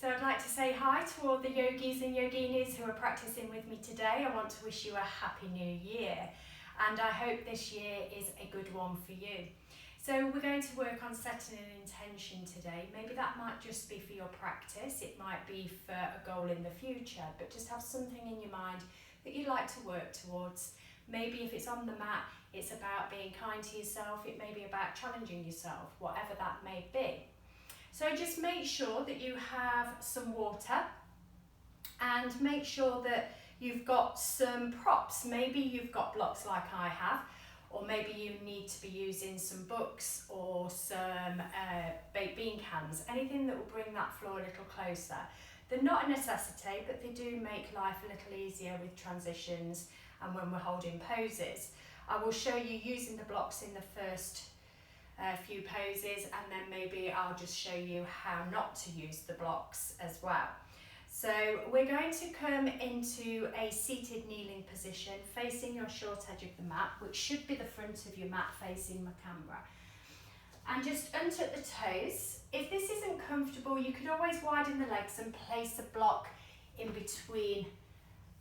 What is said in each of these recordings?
So I'd like to say hi to all the yogis and yoginis who are practicing with me today. I want to wish you a happy new year, and I hope this year is a good one for you. So we're going to work on setting an intention today. Maybe that might just be for your practice, it might be for a goal in the future, but just have something in your mind that you'd like to work towards. Maybe if it's on the mat, it's about being kind to yourself, it may be about challenging yourself, whatever that may be. So just make sure that you have some water and make sure that you've got some props. Maybe you've got blocks like I have, or maybe you need to be using some books or some baked bean cans, anything that will bring that floor a little closer. They're not a necessity, but they do make life a little easier with transitions and when we're holding poses. I will show you using the blocks in the first few poses, and then maybe I'll just show you how not to use the blocks as well. So we're going to come into a seated kneeling position facing your short edge of the mat, which should be the front of your mat facing my camera. And just untuck the toes. If this isn't comfortable, you could always widen the legs and place a block in between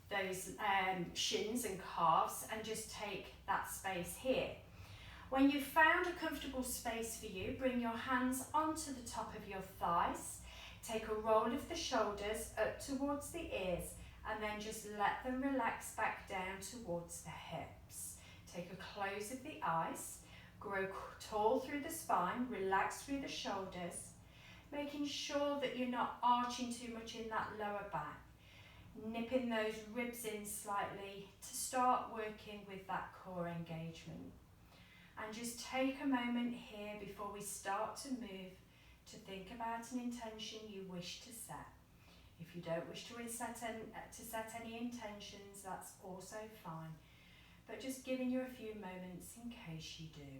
those shins and calves and just take that space here. When you've found a comfortable space for you, bring your hands onto the top of your thighs, take a roll of the shoulders up towards the ears, and then just let them relax back down towards the hips. Take a close of the eyes, grow tall through the spine, relax through the shoulders, making sure that you're not arching too much in that lower back, nipping those ribs in slightly to start working with that core engagement. And just take a moment here before we start to move to think about an intention you wish to set. If you don't wish to set any intentions, that's also fine. But just giving you a few moments in case you do.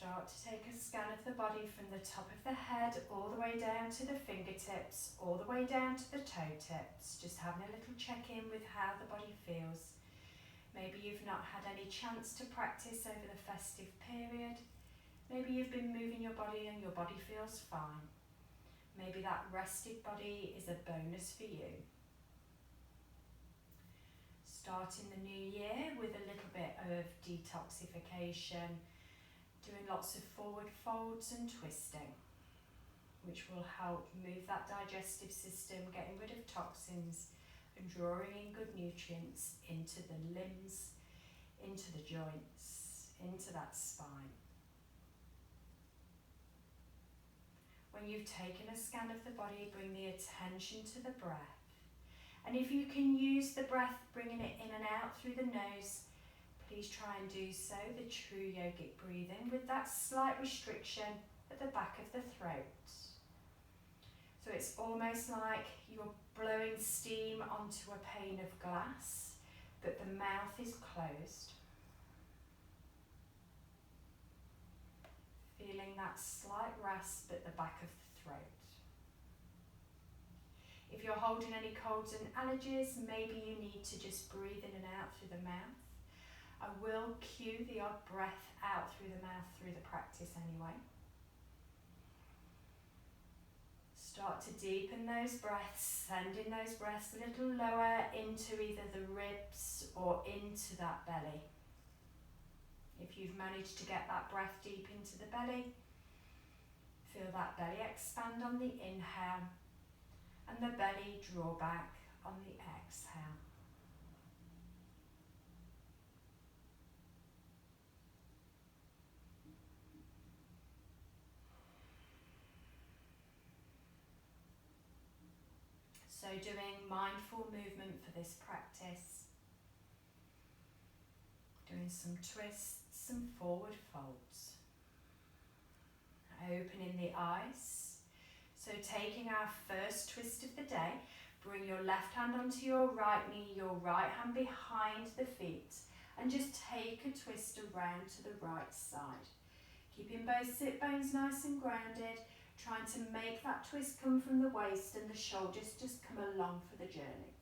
Start to take a scan of the body from the top of the head all the way down to the fingertips, all the way down to the toe tips. Just having a little check-in with how the body feels. Maybe you've not had any chance to practice over the festive period. Maybe you've been moving your body and your body feels fine. Maybe that rested body is a bonus for you. Starting the new year with a little bit of detoxification, doing lots of forward folds and twisting, which will help move that digestive system, getting rid of toxins and drawing in good nutrients into the limbs, into the joints, into that spine. When you've taken a scan of the body, bring the attention to the breath. And if you can use the breath, bringing it in and out through the nose, please try and do so, the true yogic breathing, with that slight restriction at the back of the throat. So it's almost like you're blowing steam onto a pane of glass, but the mouth is closed. Feeling that slight rasp at the back of the throat. If you're holding any colds and allergies, maybe you need to just breathe in and out through the mouth. I will cue the odd breath out through the mouth through the practice anyway. Start to deepen those breaths, sending those breaths a little lower into either the ribs or into that belly. If you've managed to get that breath deep into the belly, feel that belly expand on the inhale and the belly draw back on the exhale. So doing mindful movement for this practice, doing some twists, some forward folds, opening the eyes. So taking our first twist of the day, bring your left hand onto your right knee, your right hand behind the feet, and just take a twist around to the right side. Keeping both sit bones nice and grounded, trying to make that twist come from the waist and the shoulders just come along for the journey.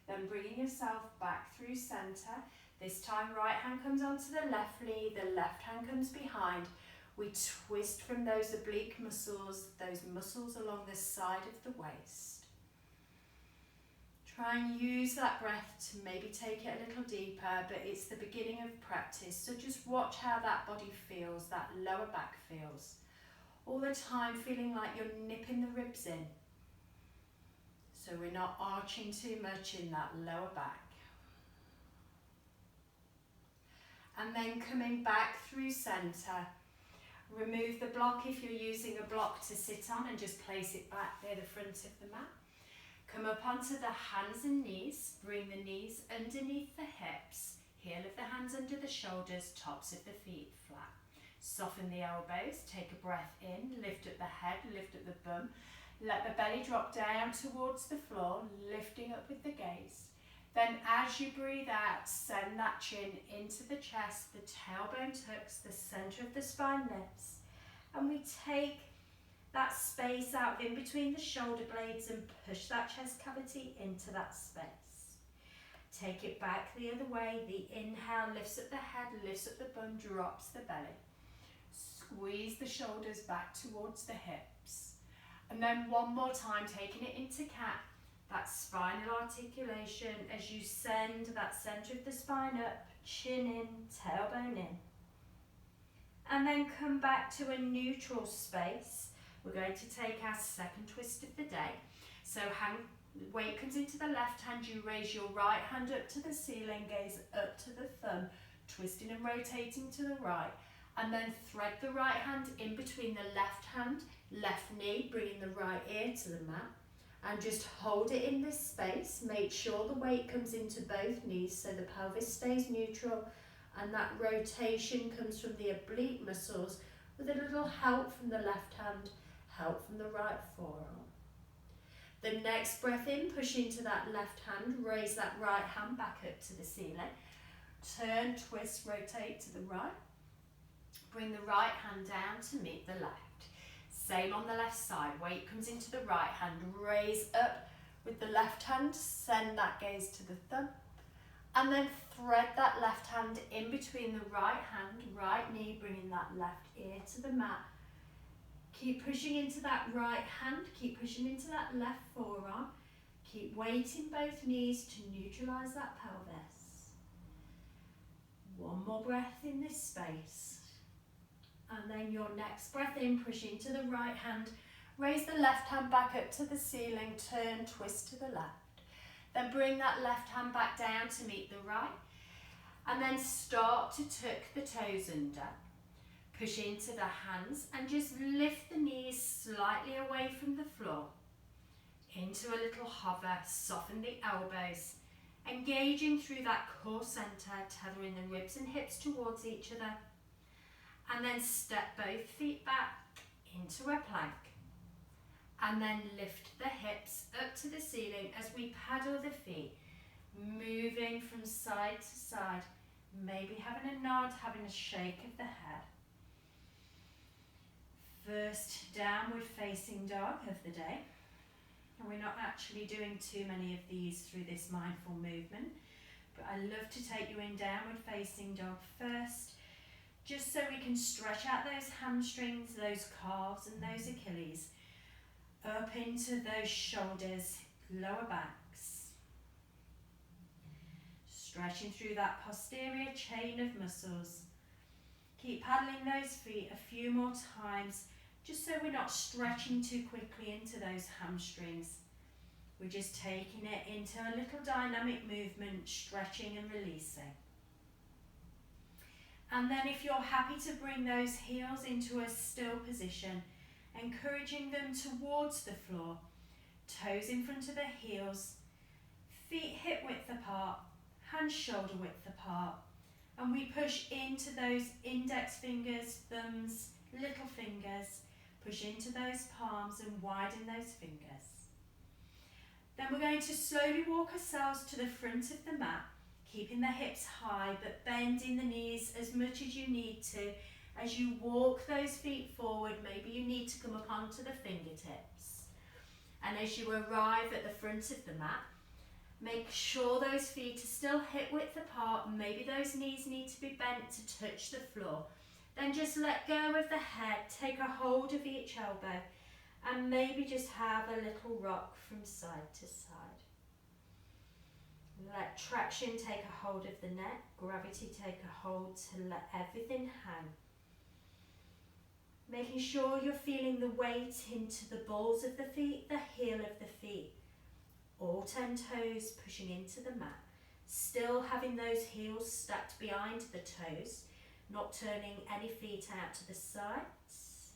Then bringing yourself back through centre. This time right hand comes onto the left knee, the left hand comes behind. We twist from those oblique muscles, those muscles along the side of the waist. Try and use that breath to maybe take it a little deeper, but it's the beginning of practice. So just watch how that body feels, that lower back feels. All the time feeling like you're nipping the ribs in. So we're not arching too much in that lower back. And then coming back through centre. Remove the block if you're using a block to sit on and just place it back near the front of the mat. Come up onto the hands and knees, bring the knees underneath the hips, heel of the hands under the shoulders, tops of the feet flat. Soften the elbows, take a breath in, lift up the head, lift up the bum. Let the belly drop down towards the floor, lifting up with the gaze. Then as you breathe out, send that chin into the chest, the tailbone tucks, the centre of the spine lifts. And we take that space out in between the shoulder blades and push that chest cavity into that space. Take it back the other way. The inhale lifts up the head, lifts up the bum, drops the belly. Squeeze the shoulders back towards the hips. And then one more time, taking it into cat. That spinal articulation as you send that centre of the spine up, chin in, tailbone in. And then come back to a neutral space. We're going to take our second twist of the day. So weight comes into the left hand, you raise your right hand up to the ceiling, gaze up to the thumb, twisting and rotating to the right. And then thread the right hand in between the left hand, left knee, bringing the right ear to the mat. And just hold it in this space. Make sure the weight comes into both knees so the pelvis stays neutral and that rotation comes from the oblique muscles with a little help from the left hand, help from the right forearm. The next breath in, push into that left hand, raise that right hand back up to the ceiling. Turn, twist, rotate to the right. Bring the right hand down to meet the left. Same on the left side, weight comes into the right hand, raise up with the left hand, send that gaze to the thumb, and then thread that left hand in between the right hand, right knee, bringing that left ear to the mat. Keep pushing into that right hand, keep pushing into that left forearm, keep weighting both knees to neutralise that pelvis. One more breath in this space. And then your next breath in, push into the right hand, raise the left hand back up to the ceiling, turn, twist to the left. Then bring that left hand back down to meet the right. And then start to tuck the toes under. Push into the hands and just lift the knees slightly away from the floor. Into a little hover, soften the elbows, engaging through that core centre, tethering the ribs and hips towards each other. And then step both feet back into a plank. And then lift the hips up to the ceiling as we paddle the feet, moving from side to side, maybe having a nod, having a shake of the head. First downward facing dog of the day. And we're not actually doing too many of these through this mindful movement, but I love to take you in downward facing dog first, just so we can stretch out those hamstrings, those calves and those Achilles, up into those shoulders, lower backs. Stretching through that posterior chain of muscles. Keep paddling those feet a few more times, just so we're not stretching too quickly into those hamstrings. We're just taking it into a little dynamic movement, stretching and releasing. And then if you're happy to bring those heels into a still position, encouraging them towards the floor, toes in front of the heels, feet hip width apart, hands shoulder width apart, and we push into those index fingers, thumbs, little fingers, push into those palms and widen those fingers. Then we're going to slowly walk ourselves to the front of the mat, keeping the hips high, but bending the knees as much as you need to. As you walk those feet forward, maybe you need to come up onto the fingertips. And as you arrive at the front of the mat, make sure those feet are still hip width apart. Maybe those knees need to be bent to touch the floor. Then just let go of the head, take a hold of each elbow, and maybe just have a little rock from side to side. Let traction take a hold of the neck, gravity take a hold to let everything hang. Making sure you're feeling the weight into the balls of the feet, the heel of the feet. All 10 toes pushing into the mat. Still having those heels stacked behind the toes, not turning any feet out to the sides.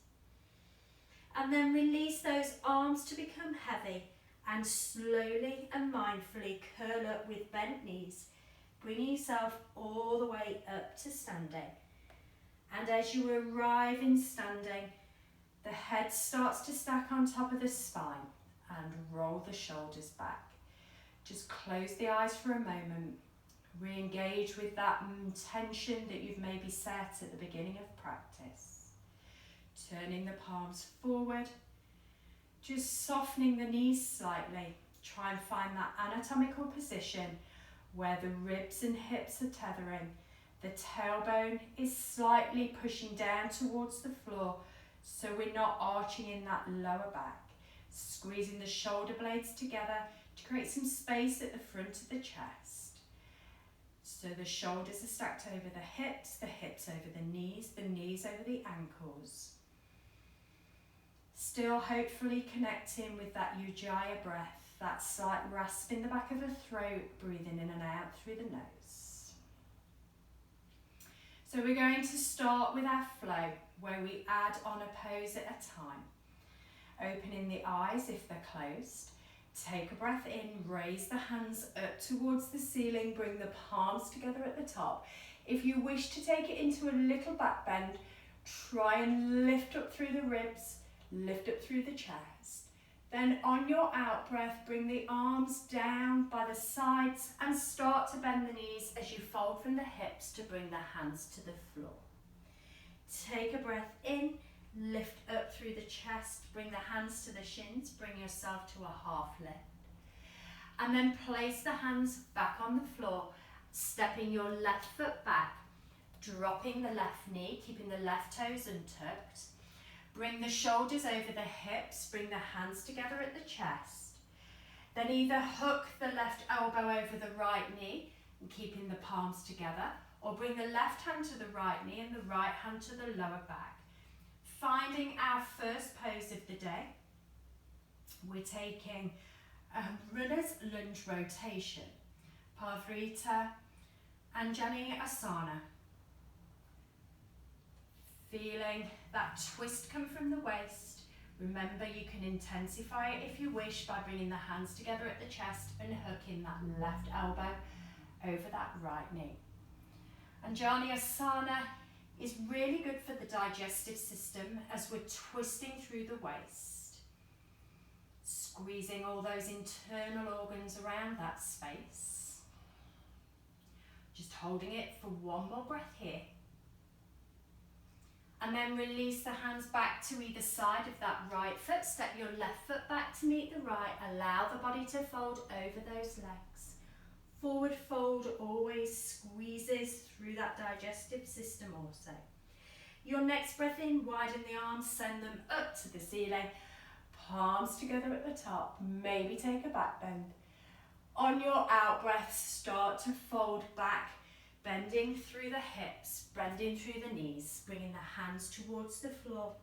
And then release those arms to become heavy and slowly and mindfully curl up with bent knees, bringing yourself all the way up to standing. And as you arrive in standing, the head starts to stack on top of the spine and roll the shoulders back. Just close the eyes for a moment. Re-engage with that tension that you've maybe set at the beginning of practice. Turning the palms forward, just softening the knees slightly. Try and find that anatomical position where the ribs and hips are tethering. The tailbone is slightly pushing down towards the floor, so we're not arching in that lower back. Squeezing the shoulder blades together to create some space at the front of the chest. So the shoulders are stacked over the hips over the knees over the ankles. Still hopefully connecting with that Ujjayi breath, that slight rasp in the back of the throat, breathing in and out through the nose. So we're going to start with our flow, where we add on a pose at a time. Opening the eyes if they're closed. Take a breath in, raise the hands up towards the ceiling, bring the palms together at the top. If you wish to take it into a little back bend, try and lift up through the ribs, lift up through the chest. Then on your out breath, bring the arms down by the sides and start to bend the knees as you fold from the hips to bring the hands to the floor. Take a breath in, lift up through the chest, bring the hands to the shins, bring yourself to a half lift. And then place the hands back on the floor, stepping your left foot back, dropping the left knee, keeping the left toes untucked. Bring the shoulders over the hips, bring the hands together at the chest. Then either hook the left elbow over the right knee, and keeping the palms together, or bring the left hand to the right knee and the right hand to the lower back. Finding our first pose of the day, we're taking a runner's lunge rotation, Parivrtta Anjali Asana. Feeling that twist come from the waist. Remember, you can intensify it if you wish by bringing the hands together at the chest and hooking that left elbow over that right knee. Anjali Asana is really good for the digestive system as we're twisting through the waist. Squeezing all those internal organs around that space. Just holding it for one more breath here. And then release the hands back to either side of that right foot. Step your left foot back to meet the right. Allow the body to fold over those legs. Forward fold always squeezes through that digestive system also. Your next breath in, widen the arms, send them up to the ceiling. Palms together at the top. Maybe take a back bend. On your out breath, start to fold back. Bending through the hips, bending through the knees, bringing the hands towards the floor.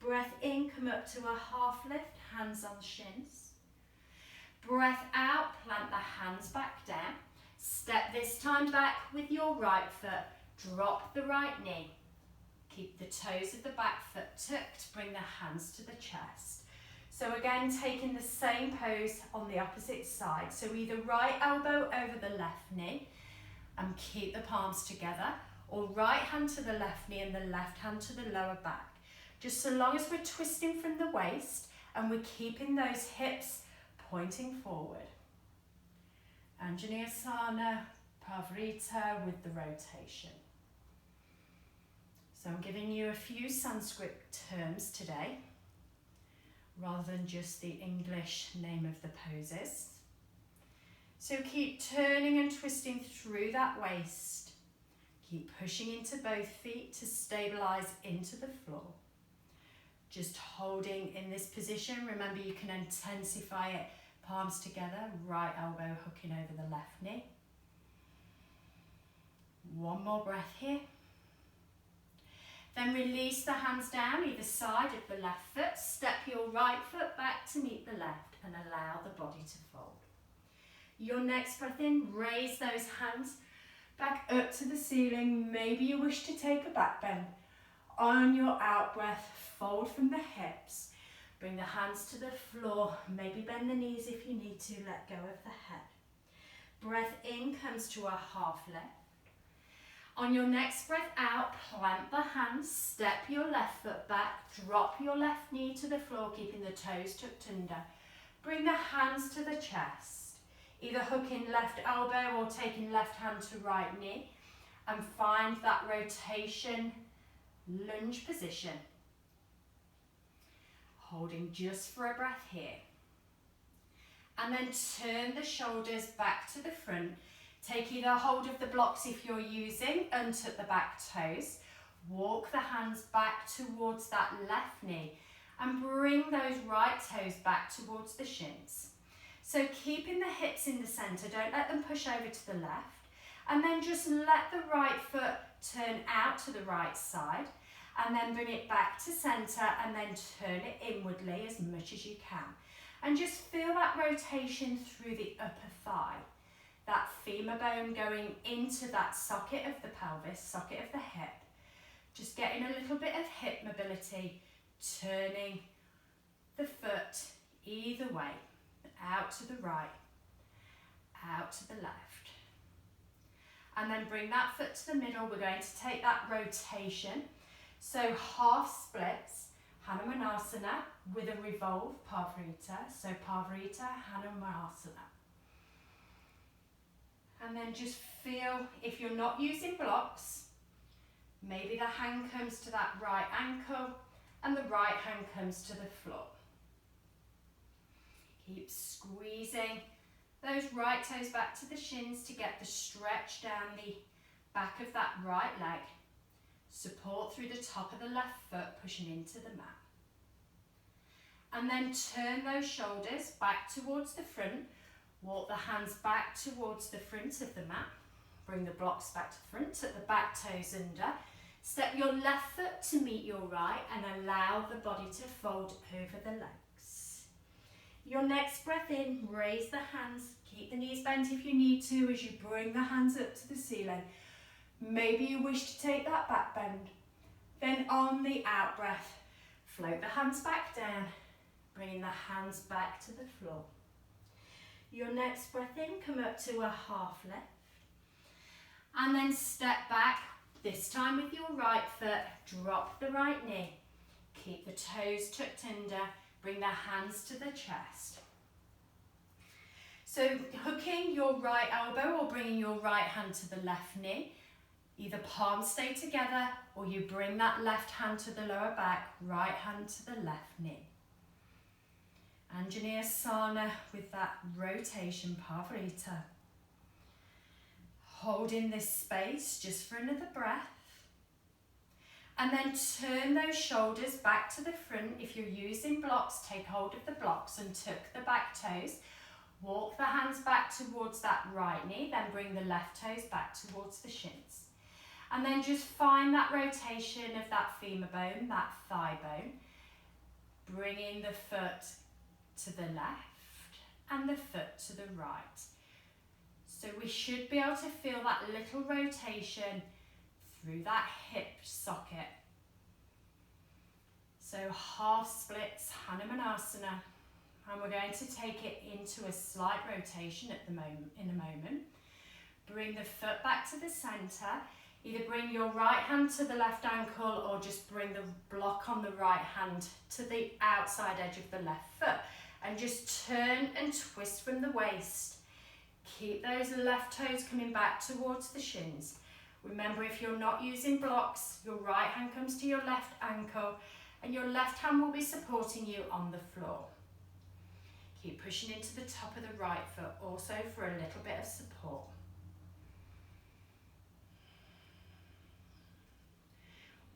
Breath in, come up to a half lift, hands on shins. Breath out, plant the hands back down. Step this time back with your right foot. Drop the right knee. Keep the toes of the back foot tucked, bring the hands to the chest. So again, taking the same pose on the opposite side. So either right elbow over the left knee, and keep the palms together, or right hand to the left knee and the left hand to the lower back. Just so long as we're twisting from the waist and we're keeping those hips pointing forward. Anjali Asana, Pavrita with the rotation. So I'm giving you a few Sanskrit terms today, rather than just the English name of the poses. So keep turning and twisting through that waist. Keep pushing into both feet to stabilize into the floor. Just holding in this position. Remember, you can intensify it. Palms together, right elbow hooking over the left knee. One more breath here. Then release the hands down either side of the left foot. Step your right foot back to meet the left and allow the body to fold. Your next breath in, raise those hands back up to the ceiling. Maybe you wish to take a back bend. On your out breath, fold from the hips. Bring the hands to the floor. Maybe bend the knees if you need to. Let go of the head. Breath in comes to a half lift. On your next breath out, plant the hands, step your left foot back, drop your left knee to the floor, keeping the toes tucked under. Bring the hands to the chest, either hooking left elbow or taking left hand to right knee, and find that rotation lunge position. Holding just for a breath here. And then turn the shoulders back to the front. Take either hold of the blocks if you're using, untuck the back toes. Walk the hands back towards that left knee and bring those right toes back towards the shins. So keeping the hips in the centre, don't let them push over to the left. And then just let the right foot turn out to the right side and then bring it back to centre and then turn it inwardly as much as you can. And just feel that rotation through the upper thigh. That femur bone going into that socket of the pelvis, socket of the hip. Just getting a little bit of hip mobility, turning the foot either way, out to the right, out to the left. And then bring that foot to the middle. We're going to take that rotation. So half splits, Hanumanasana with a revolve, Pavrita. So Pavrita, Hanumanasana. And then just feel, if you're not using blocks, maybe the hand comes to that right ankle and the right hand comes to the floor. Keep squeezing those right toes back to the shins to get the stretch down the back of that right leg. Support through the top of the left foot, pushing into the mat. And then turn those shoulders back towards the front. Walk the hands back towards the front of the mat. Bring the blocks back to front, tuck the back toes under. Step your left foot to meet your right and allow the body to fold over the legs. Your next breath in, raise the hands. Keep the knees bent if you need to as you bring the hands up to the ceiling. Maybe you wish to take that back bend. Then on the out breath, float the hands back down, bringing the hands back to the floor. Your next breath in, come up to a half lift. And then step back, this time with your right foot, drop the right knee. Keep the toes tucked under, bring the hands to the chest. So hooking your right elbow or bringing your right hand to the left knee. Either palms stay together or you bring that left hand to the lower back, right hand to the left knee. Anjaneyasana with that rotation, Pavrita. Holding this space just for another breath. And then turn those shoulders back to the front. If you're using blocks, take hold of the blocks and tuck the back toes. Walk the hands back towards that right knee, then bring the left toes back towards the shins. And then just find that rotation of that femur bone, that thigh bone. Bringing the foot to the left and the foot to the right. So we should be able to feel that little rotation through that hip socket. So half splits, Hanumanasana, and we're going to take it into a slight rotation in a moment. Bring the foot back to the centre. Either bring your right hand to the left ankle or just bring the block on the right hand to the outside edge of the left foot. And just turn and twist from the waist. Keep those left toes coming back towards the shins. Remember, if you're not using blocks, your right hand comes to your left ankle and your left hand will be supporting you on the floor. Keep pushing into the top of the right foot also for a little bit of support.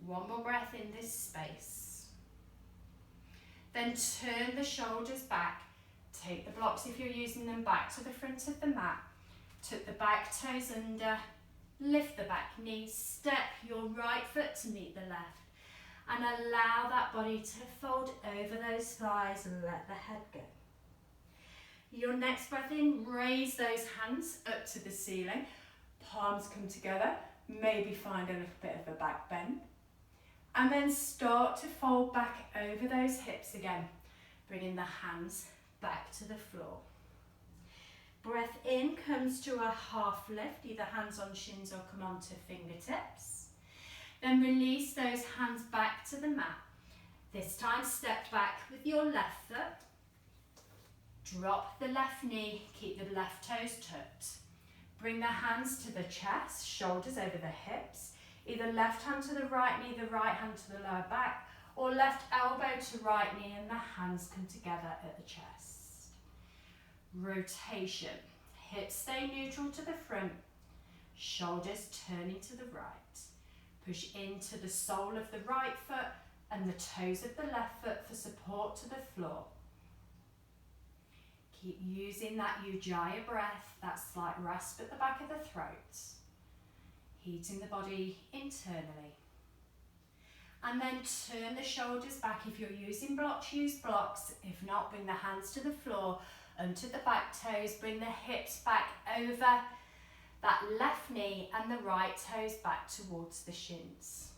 One more breath in this space. Then turn the shoulders back. Take the blocks, if you're using them, back to the front of the mat. Tuck the back toes under. Lift the back knee. Step your right foot to meet the left. And allow that body to fold over those thighs and let the head go. Your next breath in, raise those hands up to the ceiling. Palms come together. Maybe find a little bit of a back bend. And then start to fold back over those hips again, bringing the hands back to the floor. Breath in comes to a half lift, either hands on shins or come onto fingertips. Then release those hands back to the mat. This time step back with your left foot. Drop the left knee, keep the left toes tucked. Bring the hands to the chest, shoulders over the hips. Either left hand to the right knee, the right hand to the lower back, or left elbow to right knee and the hands come together at the chest. Rotation. Hips stay neutral to the front, shoulders turning to the right. Push into the sole of the right foot and the toes of the left foot for support to the floor. Keep using that Ujjayi breath, that slight rasp at the back of the throat. Heating the body internally. And then turn the shoulders back. If you're using blocks, use blocks. If not, bring the hands to the floor, onto the back toes. Bring the hips back over that left knee and the right toes back towards the shins.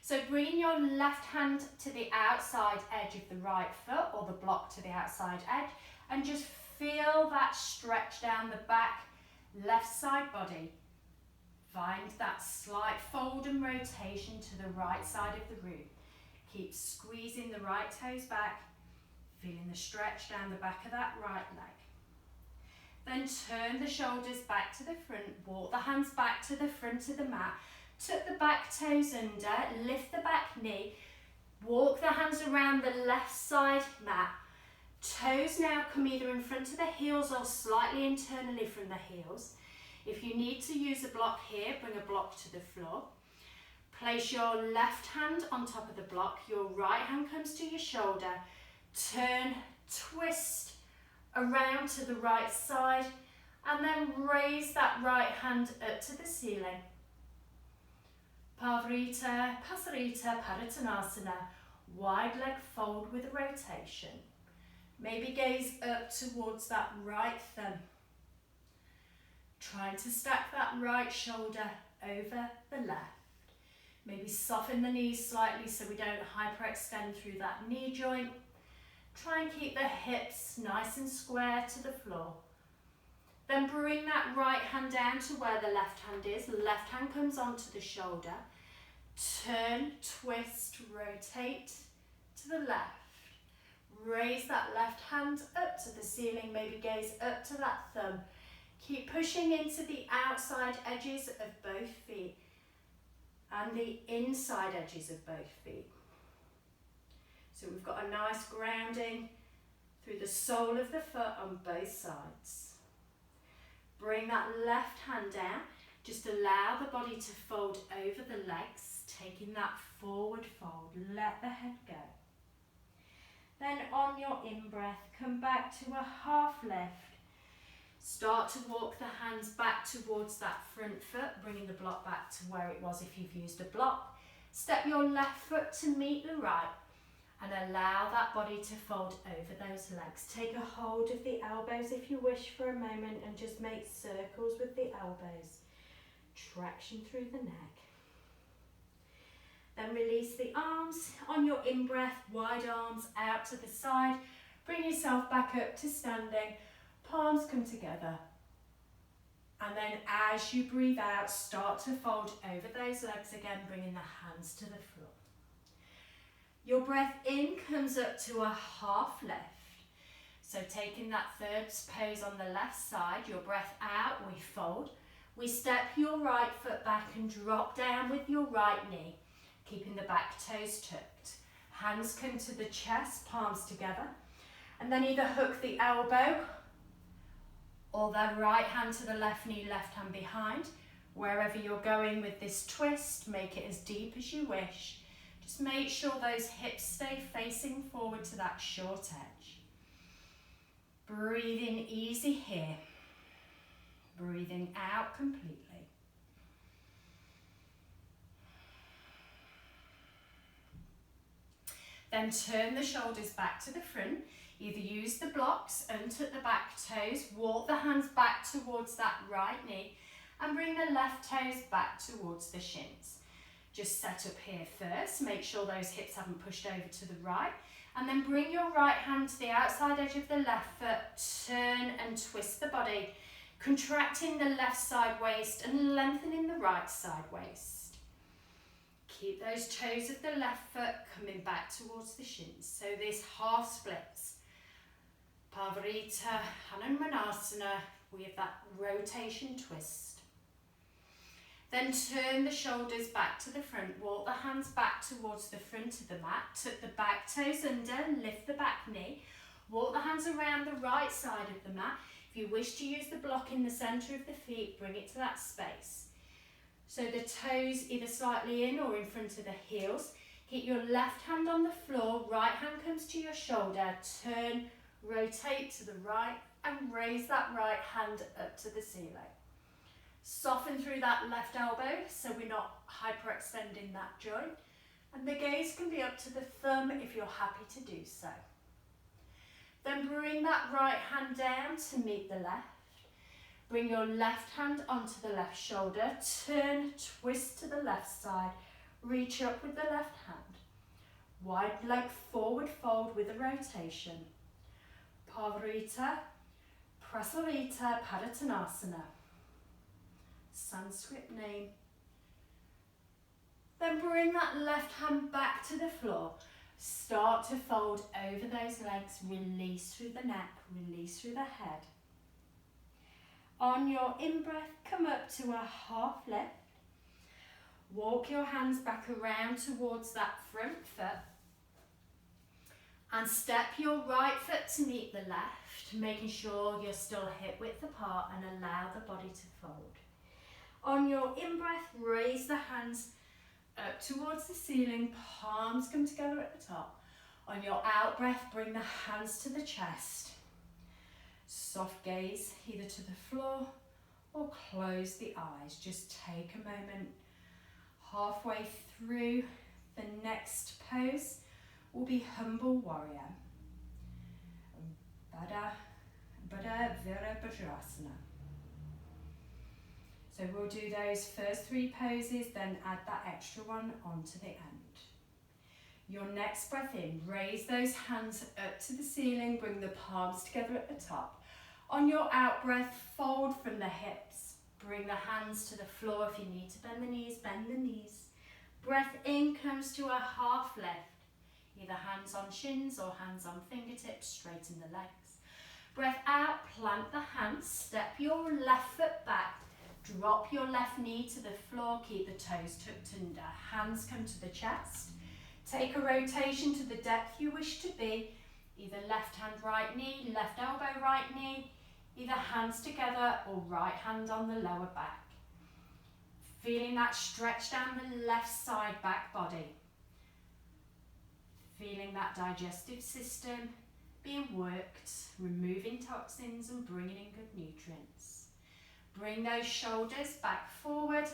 So bring your left hand to the outside edge of the right foot or the block to the outside edge and just feel that stretch down the back left side body. Find that slight fold and rotation to the right side of the room. Keep squeezing the right toes back, feeling the stretch down the back of that right leg. Then turn the shoulders back to the front, walk the hands back to the front of the mat, tuck the back toes under, lift the back knee, walk the hands around the left side mat. Toes now come either in front of the heels or slightly internally from the heels. If you need to use a block here, bring a block to the floor. Place your left hand on top of the block, your right hand comes to your shoulder. Turn, twist around to the right side and then raise that right hand up to the ceiling. Pavrita, Pasarita, Paritanasana, wide leg fold with a rotation. Maybe gaze up towards that right thumb. Trying to stack that right shoulder over the left. Maybe soften the knees slightly so we don't hyperextend through that knee joint. Try and keep the hips nice and square to the floor. Then bring that right hand down to where the left hand is. Left hand comes onto the shoulder. Turn, twist, rotate to the left. Raise that left hand up to the ceiling, maybe gaze up to that thumb. Keep pushing into the outside edges of both feet and the inside edges of both feet. So we've got a nice grounding through the sole of the foot on both sides. Bring that left hand down. Just allow the body to fold over the legs, taking that forward fold. Let the head go. Then on your in-breath, come back to a half lift. Start to walk the hands back towards that front foot, bringing the block back to where it was if you've used a block. Step your left foot to meet the right and allow that body to fold over those legs. Take a hold of the elbows if you wish for a moment and just make circles with the elbows. Traction through the neck. Then release the arms. On your in-breath, wide arms out to the side. Bring yourself back up to standing. Palms come together. And then as you breathe out, start to fold over those legs again, bringing the hands to the floor. Your breath in comes up to a half lift. So taking that third pose on the left side, your breath out, we fold. We step your right foot back and drop down with your right knee, keeping the back toes tucked. Hands come to the chest, palms together, and then either hook the elbow or the right hand to the left knee, left hand behind. Wherever you're going with this twist, make it as deep as you wish. Just make sure those hips stay facing forward to that short edge. Breathing easy here. Breathing out completely. Then turn the shoulders back to the front. Either use the blocks, untuck the back toes, walk the hands back towards that right knee, and bring the left toes back towards the shins. Just set up here first. Make sure those hips haven't pushed over to the right. And then bring your right hand to the outside edge of the left foot. Turn and twist the body, contracting the left side waist and lengthening the right side waist. Keep those toes of the left foot coming back towards the shins. So this half splits. Pavarita, Hanumanasana, we have that rotation twist. Then turn the shoulders back to the front, walk the hands back towards the front of the mat, tuck the back toes under, lift the back knee, walk the hands around the right side of the mat. If you wish to use the block in the centre of the feet, bring it to that space. So the toes either slightly in or in front of the heels. Keep your left hand on the floor, right hand comes to your shoulder, turn, rotate to the right and raise that right hand up to the ceiling. Soften through that left elbow so we're not hyperextending that joint. And the gaze can be up to the thumb if you're happy to do so. Then bring that right hand down to meet the left. Bring your left hand onto the left shoulder. Turn, twist to the left side. Reach up with the left hand. Wide leg forward fold with a rotation. Pavarita, Prasarita, Padottanasana. Sanskrit name. Then bring that left hand back to the floor. Start to fold over those legs. Release through the neck, release through the head. On your in-breath, come up to a half lift. Walk your hands back around towards that front foot. And step your right foot to meet the left, making sure you're still hip width apart and allow the body to fold. On your in-breath, raise the hands up towards the ceiling, palms come together at the top. On your out-breath, bring the hands to the chest. Soft gaze either to the floor or close the eyes. Just take a moment. Halfway through the next pose will be Humble Warrior. Baddha Virabhadrasana. So we'll do those first three poses, then add that extra one onto the end. Your next breath in, raise those hands up to the ceiling, bring the palms together at the top. On your out breath, fold from the hips. Bring the hands to the floor. If you need to bend the knees, bend the knees. Breath in comes to a half lift. Either hands on shins or hands on fingertips, straighten the legs. Breath out, plant the hands, step your left foot back. Drop your left knee to the floor, keep the toes tucked under. Hands come to the chest. Take a rotation to the depth you wish to be. Either left hand, right knee, left elbow, right knee. Either hands together or right hand on the lower back. Feeling that stretch down the left side back body. Feeling that digestive system being worked, removing toxins and bringing in good nutrients. Bring those shoulders back forward,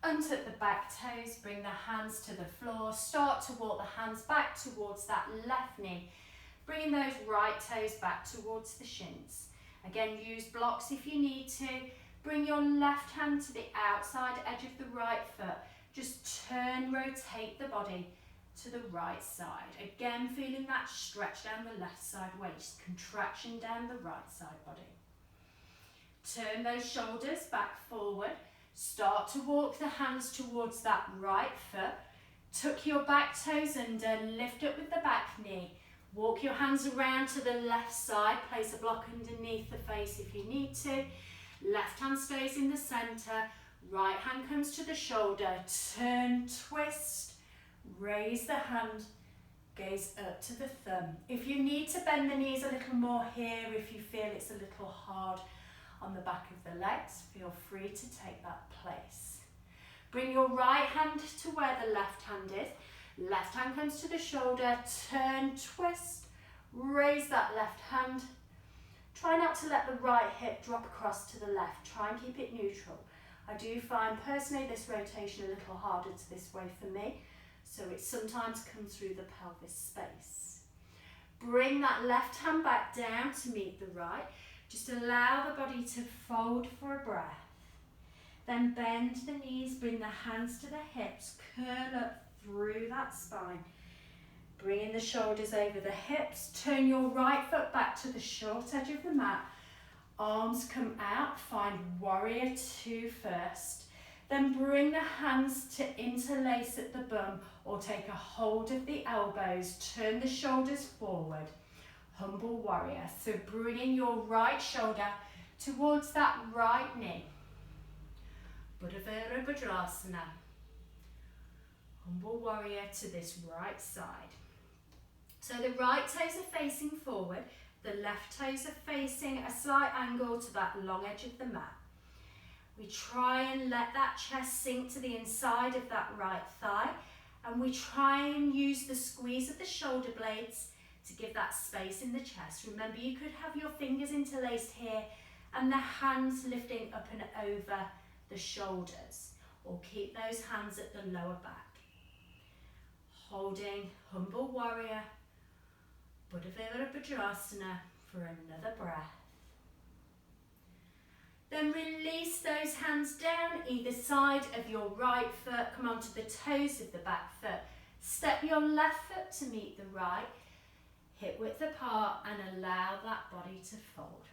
untuck the back toes, bring the hands to the floor, start to walk the hands back towards that left knee, bringing those right toes back towards the shins. Again, use blocks if you need to. Bring your left hand to the outside edge of the right foot. Just turn, rotate the body to the right side. Again, feeling that stretch down the left side waist, contraction down the right side body. Turn those shoulders back forward. Start to walk the hands towards that right foot. Tuck your back toes under, lift up with the back knee. Walk your hands around to the left side. Place a block underneath the face if you need to. Left hand stays in the centre. Right hand comes to the shoulder. Turn, twist, raise the hand. Gaze up to the thumb. If you need to bend the knees a little more here, if you feel it's a little hard on the back of the legs, feel free to take that place. Bring your right hand to where the left hand is. Left hand comes to the shoulder, turn, twist, raise that left hand. Try not to let the right hip drop across to the left. Try and keep it neutral. I do find personally this rotation a little harder to this way for me, so it sometimes comes through the pelvis space. Bring that left hand back down to meet the right. Just allow the body to fold for a breath. Then bend the knees, bring the hands to the hips, curl up through that spine. Bringing the shoulders over the hips, turn your right foot back to the short edge of the mat. Arms come out, find warrior two first. Then bring the hands to interlace at the bum or take a hold of the elbows. Turn the shoulders forward. Humble warrior. So bringing your right shoulder towards that right knee. Buddha Virabhadrasana. Humble warrior to this right side. So the right toes are facing forward. The left toes are facing a slight angle to that long edge of the mat. We try and let that chest sink to the inside of that right thigh, and we try and use the squeeze of the shoulder blades to give that space in the chest. Remember, you could have your fingers interlaced here and the hands lifting up and over the shoulders, or keep those hands at the lower back. Holding humble warrior, Buddha Virabhadrasana for another breath. Then release those hands down either side of your right foot. Come onto the toes of the back foot. Step your left foot to meet the right. Hip width apart and allow that body to fold.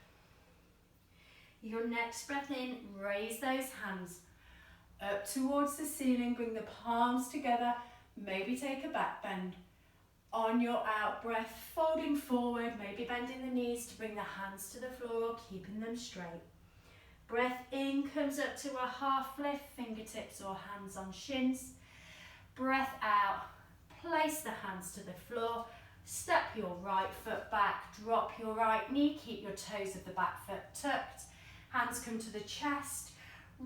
Your next breath in, raise those hands up towards the ceiling. Bring the palms together. Maybe take a back bend. On your out breath, folding forward, maybe bending the knees to bring the hands to the floor, keeping them straight. Breath in comes up to a half lift, fingertips or hands on shins. Breath out, place the hands to the floor, step your right foot back, drop your right knee, keep your toes of the back foot tucked, hands come to the chest,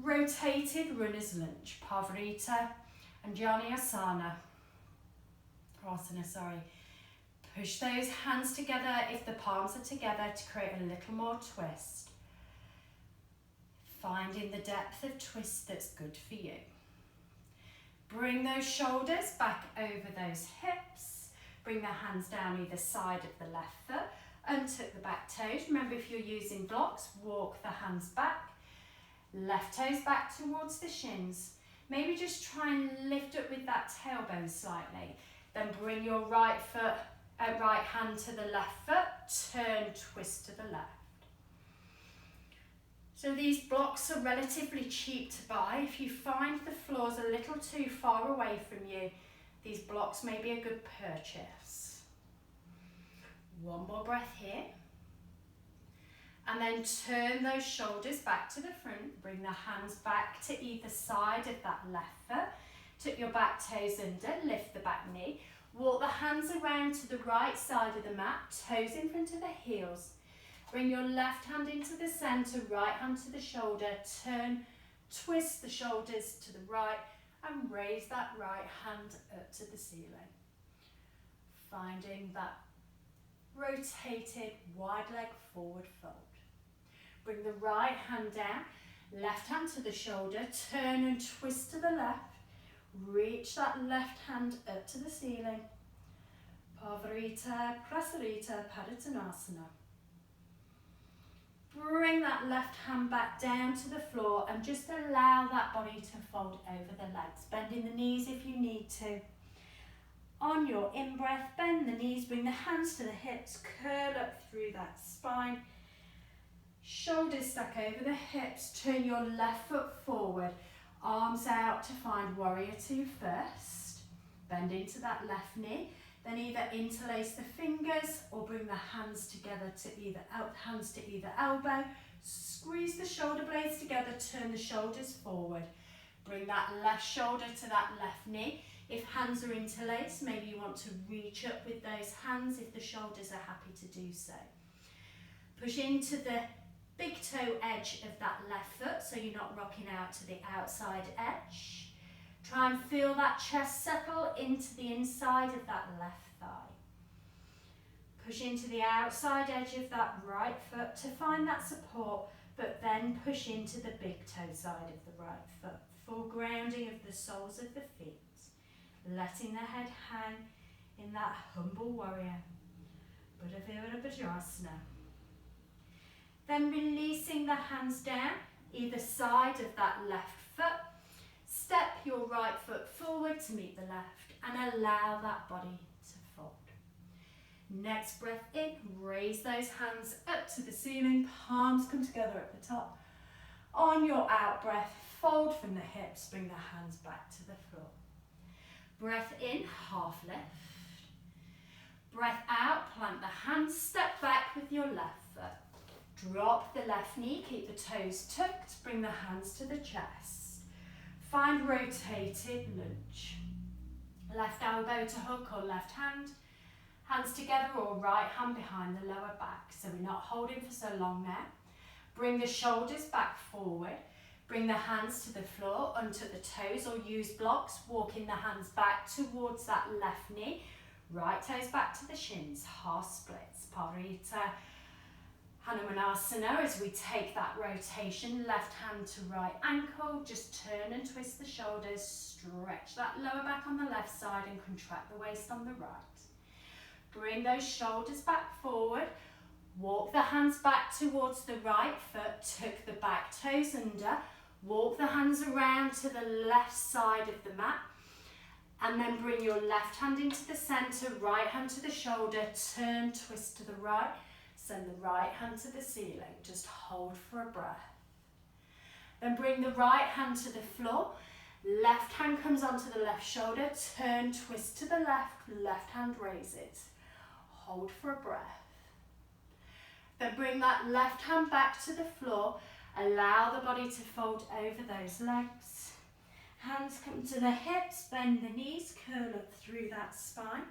rotated runner's lunge, Pavarita and Jani Asana. Push those hands together if the palms are together to create a little more twist. Finding the depth of twist that's good for you. Bring those shoulders back over those hips. Bring the hands down either side of the left foot. Untuck the back toes. Remember, if you're using blocks, walk the hands back. Left toes back towards the shins. Maybe just try and lift up with that tailbone slightly. Then bring your right hand to the left foot, turn, twist to the left. So these blocks are relatively cheap to buy. If you find the floor's a little too far away from you, these blocks may be a good purchase. One more breath here. And then turn those shoulders back to the front. Bring the hands back to either side of that left foot. Tuck your back toes under, lift the back knee. Walk the hands around to the right side of the mat, toes in front of the heels. Bring your left hand into the centre, right hand to the shoulder. Turn, twist the shoulders to the right and raise that right hand up to the ceiling. Finding that rotated wide leg forward fold. Bring the right hand down, left hand to the shoulder, turn and twist to the left. Reach that left hand up to the ceiling. Pavarita, Prasarita, Padottanasana. Bring that left hand back down to the floor and just allow that body to fold over the legs. Bending the knees if you need to. On your in-breath, bend the knees, bring the hands to the hips, curl up through that spine. Shoulders stack over the hips, turn your left foot forward. Arms out to find warrior two first. Bend into that left knee. Then either interlace the fingers or bring the hands together to either elbow. Squeeze the shoulder blades together, turn the shoulders forward. Bring that left shoulder to that left knee. If hands are interlaced, maybe you want to reach up with those hands if the shoulders are happy to do so. Push into the big toe edge of that left foot so you're not rocking out to the outside edge. Try and feel that chest settle into the inside of that left thigh. Push into the outside edge of that right foot to find that support, but then push into the big toe side of the right foot. Full grounding of the soles of the feet. Letting the head hang in that humble warrior. Buddha Vajrasana. Then releasing the hands down, either side of that left foot. Step your right foot forward to meet the left and allow that body to fold. Next breath in, raise those hands up to the ceiling, palms come together at the top. On your out breath, fold from the hips, bring the hands back to the floor. Breath in, half lift. Breath out, plant the hands, step back with your left foot. Drop the left knee, keep the toes tucked, bring the hands to the chest. Find rotated lunge. Left elbow to hook or left hand. Hands together or right hand behind the lower back. So we're not holding for so long now. Bring the shoulders back forward. Bring the hands to the floor, onto the toes or use blocks. Walking the hands back towards that left knee. Right toes back to the shins. Half splits. Parita Hanumanasana as we take that rotation. Left hand to right ankle. Just turn and twist the shoulders. Stretch that lower back on the left side and contract the waist on the right. Bring those shoulders back forward. Walk the hands back towards the right foot. Tuck the back toes under. Walk the hands around to the left side of the mat. And then bring your left hand into the centre, right hand to the shoulder. Turn, twist to the right. Send the right hand to the ceiling. Just hold for a breath. Then bring the right hand to the floor. Left hand comes onto the left shoulder. Turn, twist to the left. Left hand raises. Hold for a breath. Then bring that left hand back to the floor. Allow the body to fold over those legs. Hands come to the hips, bend the knees, curl up through that spine.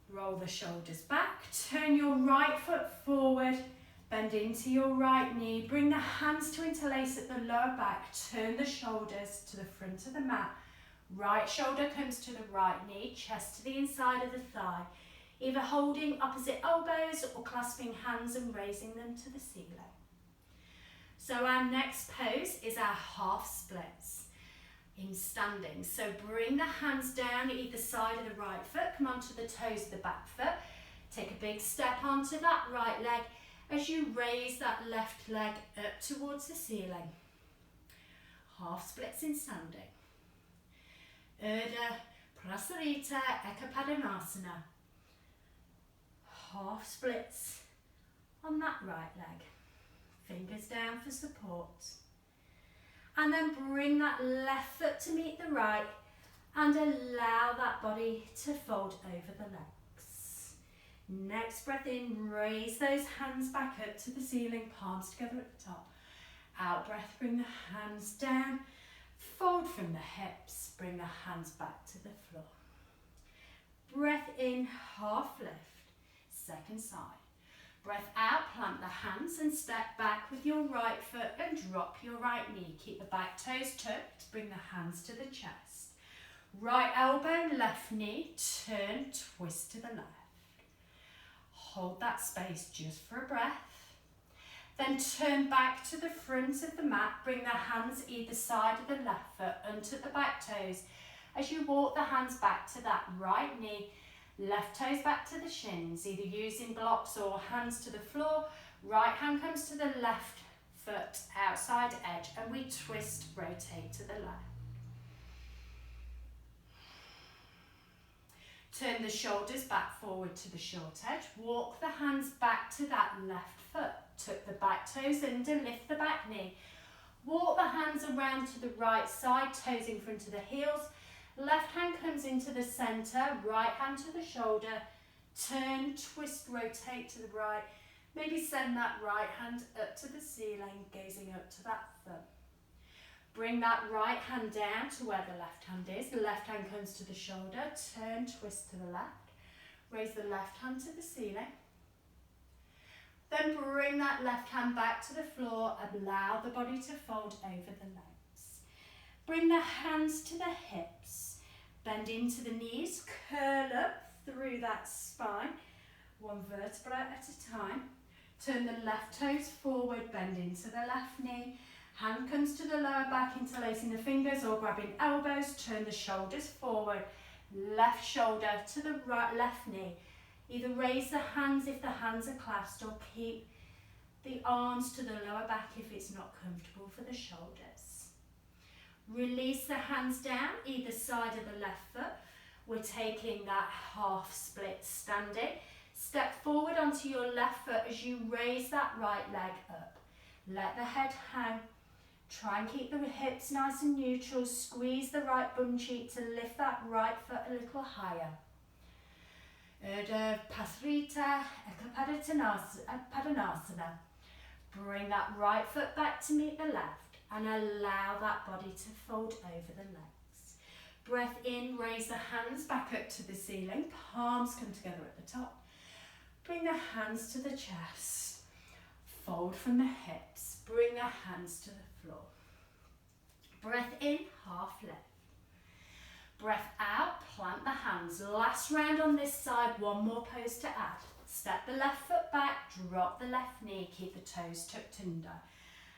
Roll the shoulders back. Turn your right foot forward. Bend into your right knee. Bring the hands to interlace at the lower back. Turn the shoulders to the front of the mat. Right shoulder comes to the right knee. Chest to the inside of the thigh. Either holding opposite elbows or clasping hands and raising them to the ceiling. So our next pose is our half splits in standing. So bring the hands down either side of the right foot. Come onto the toes of the back foot. Take a big step onto that right leg as you raise that left leg up towards the ceiling. Half splits in standing. Urdhva Prasarita Ekapadanasana. Half splits on that right leg. Fingers down for support. And then bring that left foot to meet the right and allow that body to fold over the legs. Next breath in, raise those hands back up to the ceiling, palms together at the top. Out breath, bring the hands down, fold from the hips, bring the hands back to the floor. Breath in, half lift. Second side. Breath out, plant the hands and step back with your right foot and drop your right knee. Keep the back toes tucked, bring the hands to the chest. Right elbow, left knee, turn, twist to the left. Hold that space just for a breath. Then turn back to the front of the mat, bring the hands either side of the left foot onto the back toes. As you walk the hands back to that right knee, left toes back to the shins, either using blocks or hands to the floor. Right hand comes to the left foot, outside edge, and we twist, rotate to the left. Turn the shoulders back forward to the short edge. Walk the hands back to that left foot. Tuck the back toes under, lift the back knee. Walk the hands around to the right side, toes in front of the heels. Left hand comes into the centre, right hand to the shoulder, turn, twist, rotate to the right. Maybe send that right hand up to the ceiling, gazing up to that thumb. Bring that right hand down to where the left hand is. The left hand comes to the shoulder, turn, twist to the left. Raise the left hand to the ceiling. Then bring that left hand back to the floor. Allow the body to fold over the legs. Bring the hands to the hips. Bend into the knees, curl up through that spine. One vertebra at a time. Turn the left toes forward, bend into the left knee. Hand comes to the lower back, interlacing the fingers or grabbing elbows. Turn the shoulders forward. Left shoulder to the right, left knee. Either raise the hands if the hands are clasped or keep the arms to the lower back if it's not comfortable for the shoulders. Release the hands down either side of the left foot. We're taking that half split standing. Step forward onto your left foot as you raise that right leg up. Let the head hang. Try and keep the hips nice and neutral. Squeeze the right bum cheek to lift that right foot a little higher. Urdhva Pasrita Padhanasana. Bring that right foot back to meet the left and allow that body to fold over the legs. Breath in, raise the hands back up to the ceiling. Palms come together at the top. Bring the hands to the chest. Fold from the hips. Bring the hands to the floor. Breath in, half lift. Breath out, plant the hands. Last round on this side, one more pose to add. Step the left foot back, drop the left knee, keep the toes tucked under.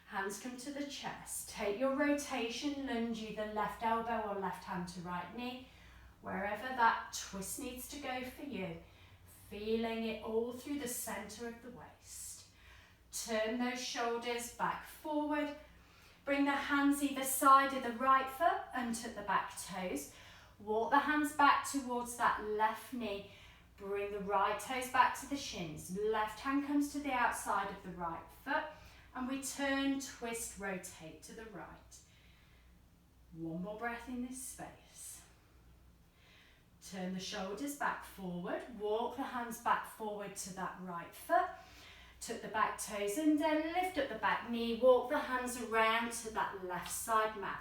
Hands come to the chest. Take your rotation, lunge either left elbow or left hand to right knee. Wherever that twist needs to go for you. Feeling it all through the centre of the waist. Turn those shoulders back forward. Bring the hands either side of the right foot under the back toes. Walk the hands back towards that left knee. Bring the right toes back to the shins. Left hand comes to the outside of the right foot. And we turn, twist, rotate to the right. One more breath in this space. Turn the shoulders back forward. Walk the hands back forward to that right foot. Tuck the back toes under, lift up the back knee, walk the hands around to that left side mat.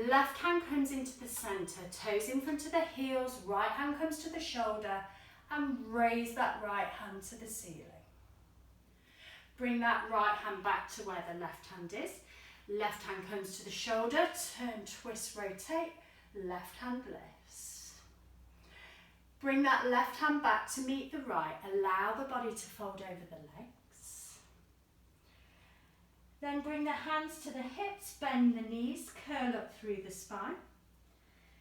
Left hand comes into the centre, toes in front of the heels, right hand comes to the shoulder and raise that right hand to the ceiling. Bring that right hand back to where the left hand is. Left hand comes to the shoulder, turn, twist, rotate, left hand lifts. Bring that left hand back to meet the right. Allow the body to fold over the legs. Then bring the hands to the hips, bend the knees, curl up through the spine.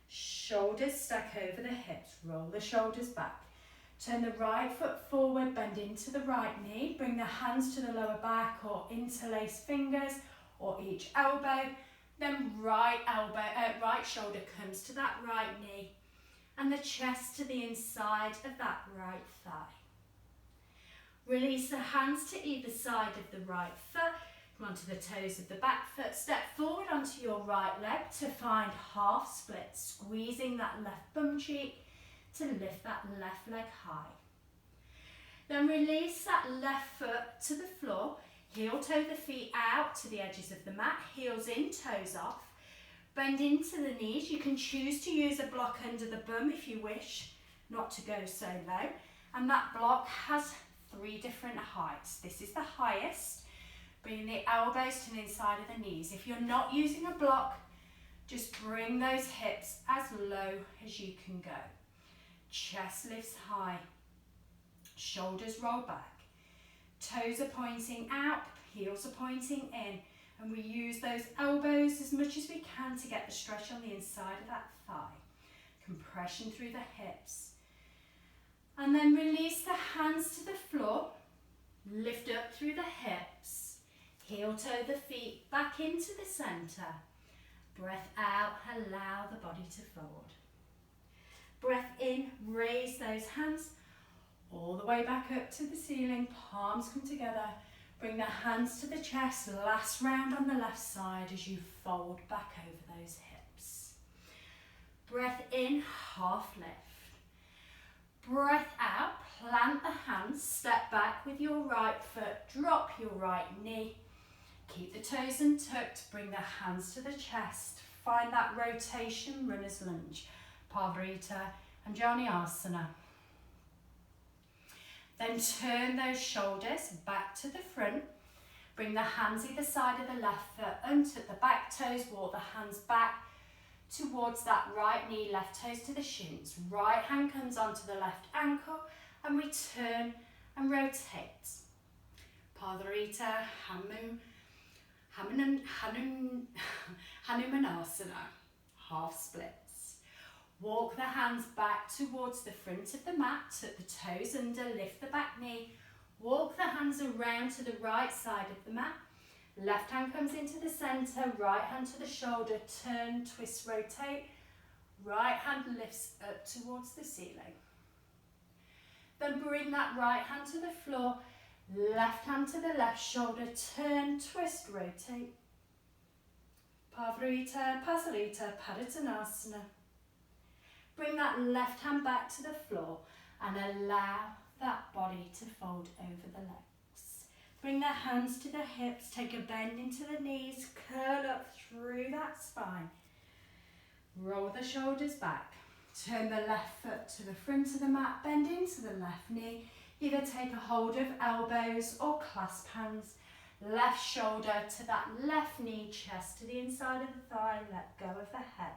Shoulders stack over the hips, roll the shoulders back. Turn the right foot forward, bend into the right knee. Bring the hands to the lower back or interlace fingers or each elbow. Then right shoulder comes to that right knee. And the chest to the inside of that right thigh. Release the hands to either side of the right foot. Come onto the toes of the back foot. Step forward onto your right leg to find half split. Squeezing that left bum cheek to lift that left leg high. Then release that left foot to the floor. Heel toe the feet out to the edges of the mat. Heels in, toes off. Bend into the knees. You can choose to use a block under the bum if you wish, not to go so low. And that block has 3 different heights. This is the highest, bringing the elbows to the inside of the knees. If you're not using a block, just bring those hips as low as you can go. Chest lifts high, shoulders roll back, toes are pointing out, heels are pointing in. And we use those elbows as much as we can to get the stretch on the inside of that thigh. Compression through the hips. And then release the hands to the floor. Lift up through the hips. Heel toe the feet back into the centre. Breath out, allow the body to fold. Breath in, raise those hands all the way back up to the ceiling. Palms come together. Bring the hands to the chest, last round on the left side as you fold back over those hips. Breath in, half lift. Breath out, plant the hands, step back with your right foot, drop your right knee. Keep the toes untucked, bring the hands to the chest. Find that rotation, runner's lunge, Parvarita and Asana. Then turn those shoulders back to the front. Bring the hands either side of the left foot, untuck the back toes, walk the hands back towards that right knee, left toes to the shins. Right hand comes onto the left ankle and we turn and rotate. Parvarita, Hanumanasana, half splits. Walk the hands back towards the front of the mat, tuck the toes under, lift the back knee. Walk the hands around to the right side of the mat. Left hand comes into the centre, right hand to the shoulder, turn, twist, rotate. Right hand lifts up towards the ceiling. Then bring that right hand to the floor, left hand to the left shoulder, turn, twist, rotate. Parvarita, Pasalita, Padottanasana. Bring that left hand back to the floor and allow that body to fold over the legs. Bring the hands to the hips, take a bend into the knees, curl up through that spine. Roll the shoulders back. Turn the left foot to the front of the mat, bend into the left knee. Either take a hold of elbows or clasp hands. Left shoulder to that left knee, chest to the inside of the thigh, let go of the head.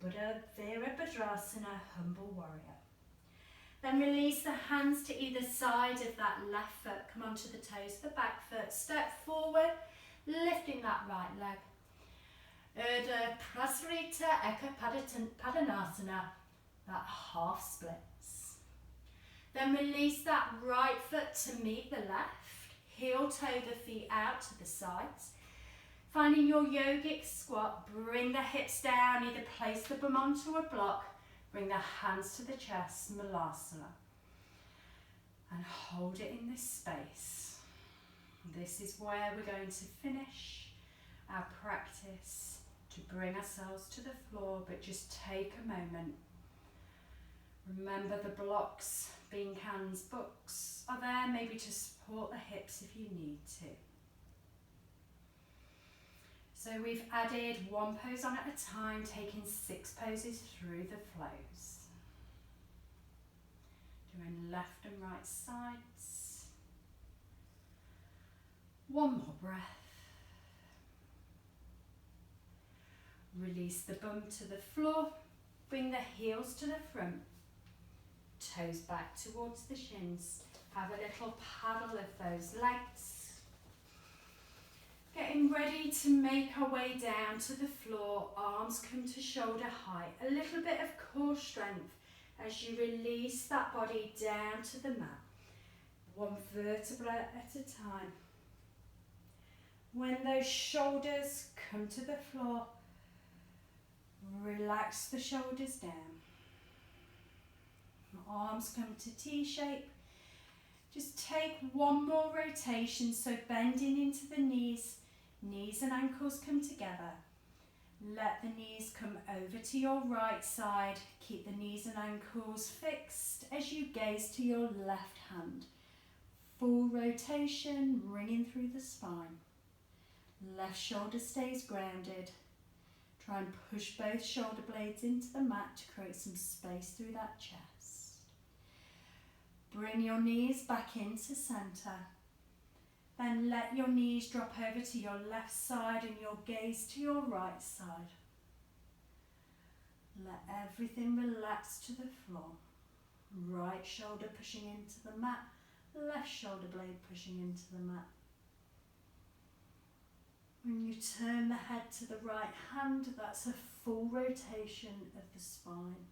Buddha Virabhadrasana, humble warrior. Then release the hands to either side of that left foot. Come onto the toes, the back foot. Step forward, lifting that right leg. Urdhva Prasarita Eka Padottanasana, that half splits. Then release that right foot to meet the left. Heel toe the feet out to the sides. Finding your yogic squat, bring the hips down, either place the bum onto a block, bring the hands to the chest, Malasana. And hold it in this space. This is where we're going to finish our practice to bring ourselves to the floor, but just take a moment. Remember the blocks, bean cans, books are there maybe to support the hips if you need to. So we've added one pose on at a time, taking 6 poses through the flows. Doing left and right sides. One more breath. Release the bum to the floor. Bring the heels to the front. Toes back towards the shins. Have a little paddle of those legs. Getting ready to make our way down to the floor, arms come to shoulder height. A little bit of core strength as you release that body down to the mat. One vertebra at a time. When those shoulders come to the floor, relax the shoulders down. Arms come to T-shape. Just take one more rotation, so bending into the knees. Knees and ankles come together. Let the knees come over to your right side. Keep the knees and ankles fixed as you gaze to your left hand. Full rotation, ringing through the spine. Left shoulder stays grounded. Try and push both shoulder blades into the mat to create some space through that chest. Bring your knees back into centre. Then let your knees drop over to your left side and your gaze to your right side. Let everything relax to the floor. Right shoulder pushing into the mat, left shoulder blade pushing into the mat. When you turn the head to the right hand, that's a full rotation of the spine.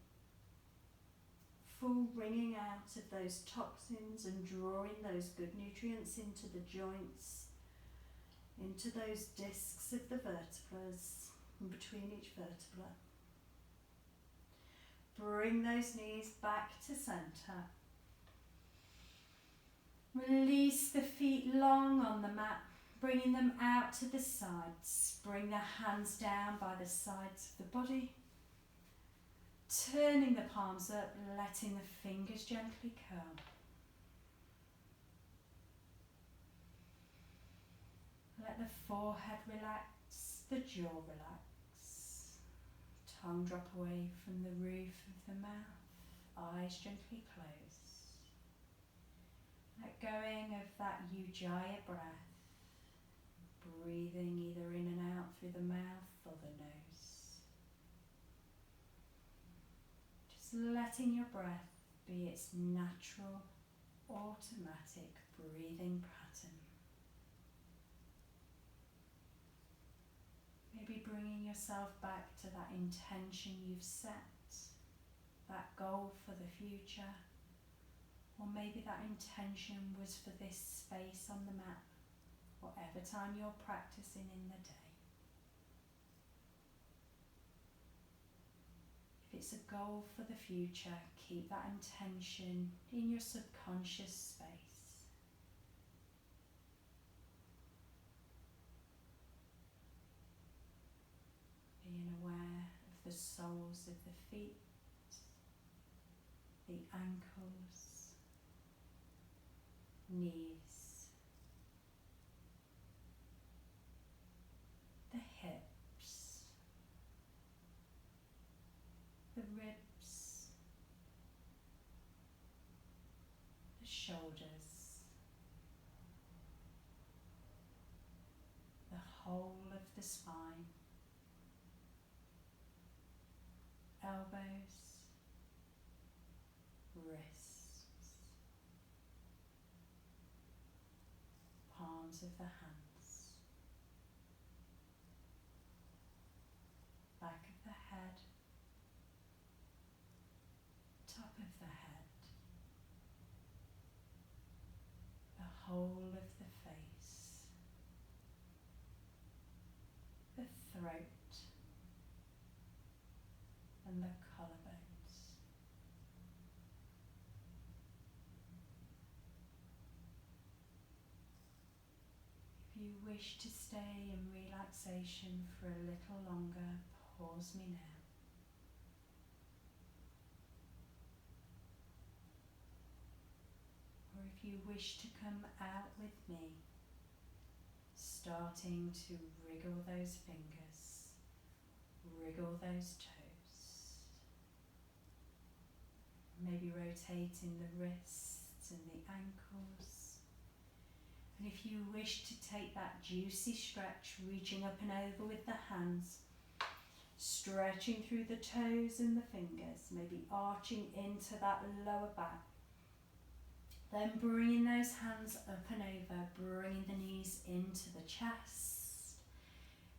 Full wringing out of those toxins and drawing those good nutrients into the joints, into those discs of the vertebras, in between each vertebra. Bring those knees back to centre. Release the feet long on the mat, bringing them out to the sides. Bring the hands down by the sides of the body. Turning the palms up, letting the fingers gently curl. Let the forehead relax, the jaw relax. Tongue drop away from the roof of the mouth, eyes gently close. Let going of that Ujjayi breath, breathing either in and out through the mouth or the nose. Just letting your breath be its natural, automatic breathing pattern. Maybe bringing yourself back to that intention you've set, that goal for the future, or maybe that intention was for this space on the map, whatever time you're practicing in the day. If it's a goal for the future, keep that intention in your subconscious space. Being aware of the soles of the feet, the ankles, knees, the hips, the ribs, the shoulders, the whole of the spine, elbows, wrists, palms of the hands, back of the head, top of the head, the whole of the face, the throat, and the collarbones. If you wish to stay in relaxation for a little longer, pause me now. Or if you wish to come out with me, starting to wriggle those fingers, wriggle those toes. Maybe rotating the wrists and the ankles. And if you wish to take that juicy stretch, reaching up and over with the hands, stretching through the toes and the fingers, maybe arching into that lower back. Then bringing those hands up and over, bringing the knees into the chest.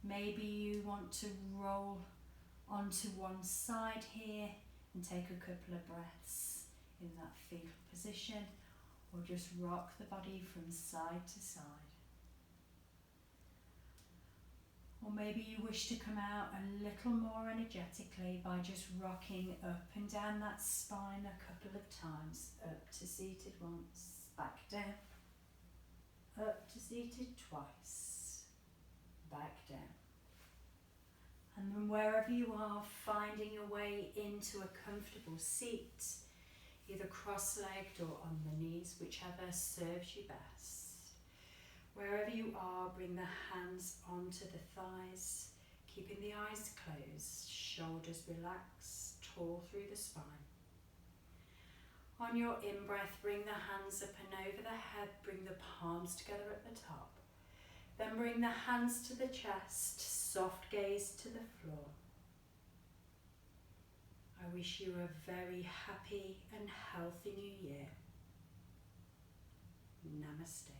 Maybe you want to roll onto one side here and take a couple of breaths in that fetal position, or just rock the body from side to side. Or maybe you wish to come out a little more energetically by just rocking up and down that spine a couple of times. Up to seated once, back down. Up to seated twice, back down. And then wherever you are, finding your way into a comfortable seat, either cross-legged or on the knees, whichever serves you best. Wherever you are, bring the hands onto the thighs, keeping the eyes closed, shoulders relaxed, tall through the spine. On your in-breath, bring the hands up and over the head, bring the palms together at the top. Then bring the hands to the chest, soft gaze to the floor. I wish you a very happy and healthy new year. Namaste.